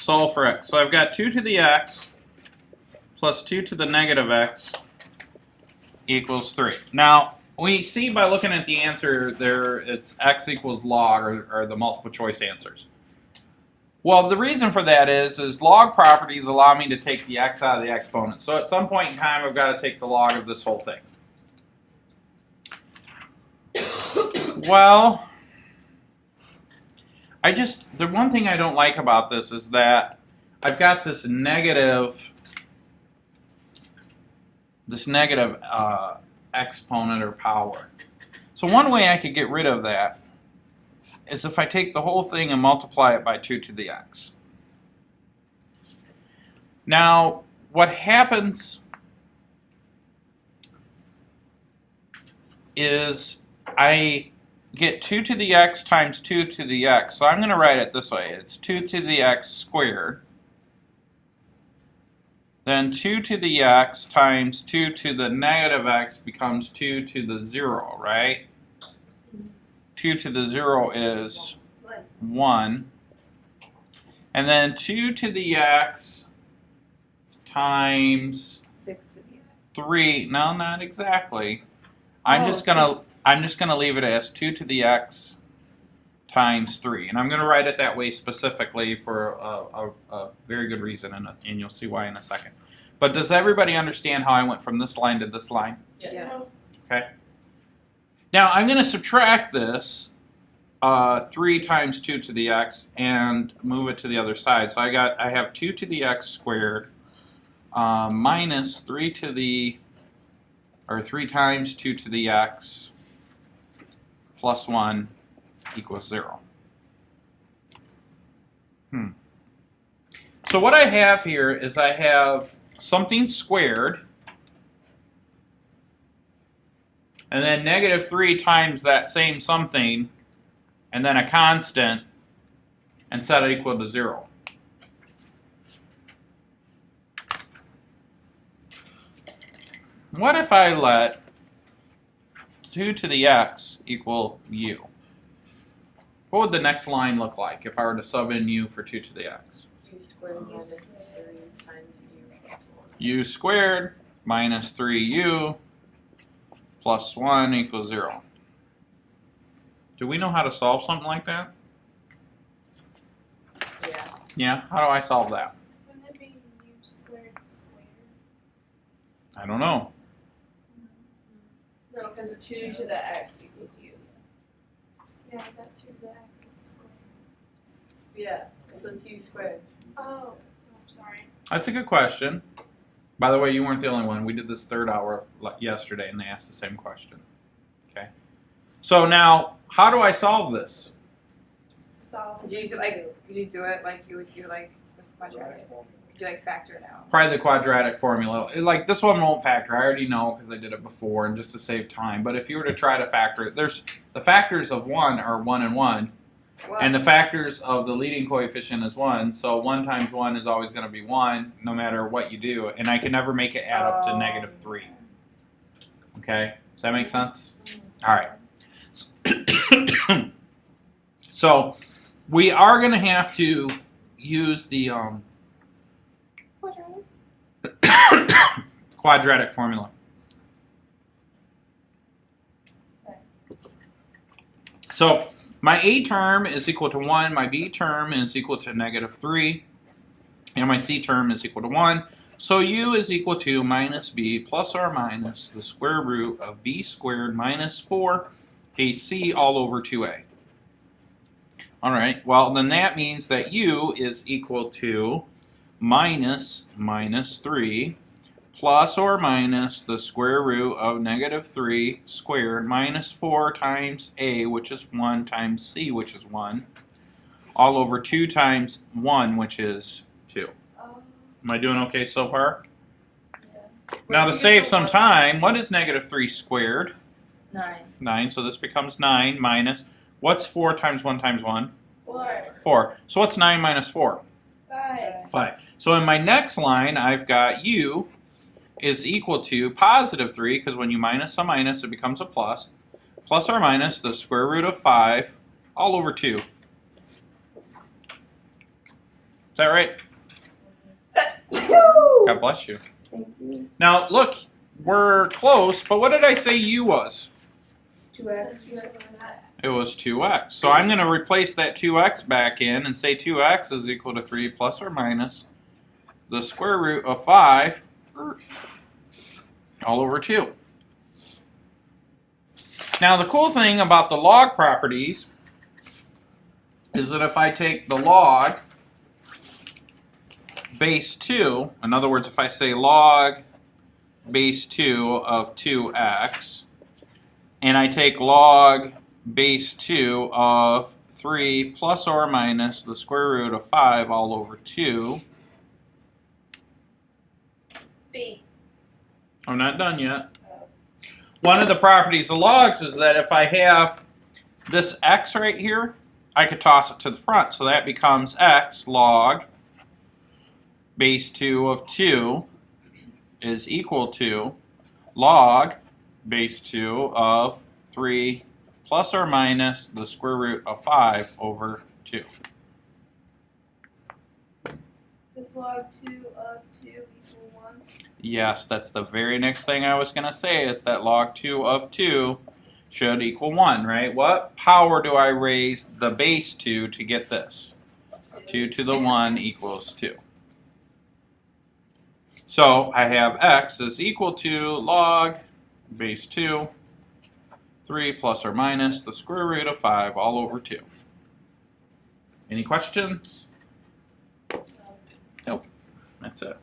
solve for x. So I've got 2 to the x plus 2 to the negative x equals 3. Now, we see by looking at the answer there, it's x equals log, or the multiple choice answers. Well, the reason for that is log properties allow me to take the x out of the exponent. So at some point in time, I've got to take the log of this whole thing. Well, the one thing I don't like about this is that I've got this negative exponent or power. So one way I could get rid of that is if I take the whole thing and multiply it by 2 to the x. Now, what happens is I get 2 to the x times 2 to the x. So I'm going to write it this way. It's 2 to the x squared. Then 2 to the x times 2 to the negative x becomes 2 to the 0, right? 2 to the 0 is 1. And then 2 to the x times 6 to the x. 3. No, not exactly. I'm just gonna leave it as 2 to the x times 3, and I'm going to write it that way specifically for a very good reason, and you'll see why in a second. But does everybody understand how I went from this line to this line? Yes. Okay. Now I'm going to subtract this 3 times 2 to the x and move it to the other side. So I have 2 to the x squared minus 3 times 2 to the x plus 1 equals 0. So what I have here is I have something squared, and then negative 3 times that same something, and then a constant, and set it equal to 0. What if I let 2 to the x equal u? What would the next line look like if I were to sub in u for 2 to the x? U squared minus 3 times u plus 1. U squared minus 3u plus 1 equals 0. Do we know how to solve something like that? Yeah. Yeah? How do I solve that? Wouldn't it be u squared squared? I don't know. No, because 2 to the x equals u. Yeah, that 2 to the x is squared. Yeah, so it's u squared. Oh, I'm sorry. That's a good question. By the way, you weren't the only one. We did this third hour yesterday, and they asked the same question. Okay. So now, how do I solve this? Could you use it like, could you do it like you would do like with quadratic? Could you like factor it out? Probably the quadratic formula. Like this one won't factor. I already know because I did it before, and just to save time. But if you were to try to factor it, there's the factors of 1 are 1 and 1. What? And the factors of the leading coefficient is 1, so 1 times 1 is always going to be 1, no matter what you do. And I can never make it add up to negative 3. Okay? Does that make sense? All right. So, we are going to have to use the quadratic formula. So, my A term is equal to 1, my B term is equal to negative 3, and my C term is equal to 1. So U is equal to minus B plus or minus the square root of B squared minus 4AC all over 2A. Alright, well then that means that U is equal to minus 3 plus or minus the square root of negative 3 squared minus 4 times A, which is 1, times C, which is 1, all over 2 times 1, which is 2. Am I doing okay so far? Yeah. Now to save some time, what is negative 3 squared? 9. 9, so this becomes 9 minus, what's 4 times 1 times 1? 4. 4. So what's 9 minus 4? 5. 5. So in my next line, I've got U is equal to positive 3, because when you minus a minus, it becomes a plus or minus the square root of 5 all over 2. Is that right? God bless you. Thank you. Now, look, we're close, but what did I say u was? 2x. It was 2x. So I'm going to replace that 2x back in and say 2x is equal to 3 plus or minus the square root of 5 all over 2. Now, the cool thing about the log properties is that if I take the log base 2, in other words, if I say log base 2 of 2x, and I take log base 2 of 3 plus or minus the square root of 5 all over 2. B. I'm not done yet. One of the properties of logs is that if I have this x right here, I could toss it to the front. So that becomes x log base 2 of 2 is equal to log base 2 of 3 plus or minus the square root of 5 over 2. Does log 2 of 2 equal 1? Yes, that's the very next thing I was going to say is that log 2 of 2 should equal 1, right? What power do I raise the base to get this? 2 to the 1 equals 2. So I have x is equal to log base 2, 3 plus or minus the square root of 5 all over 2. Any questions? Nope. That's it.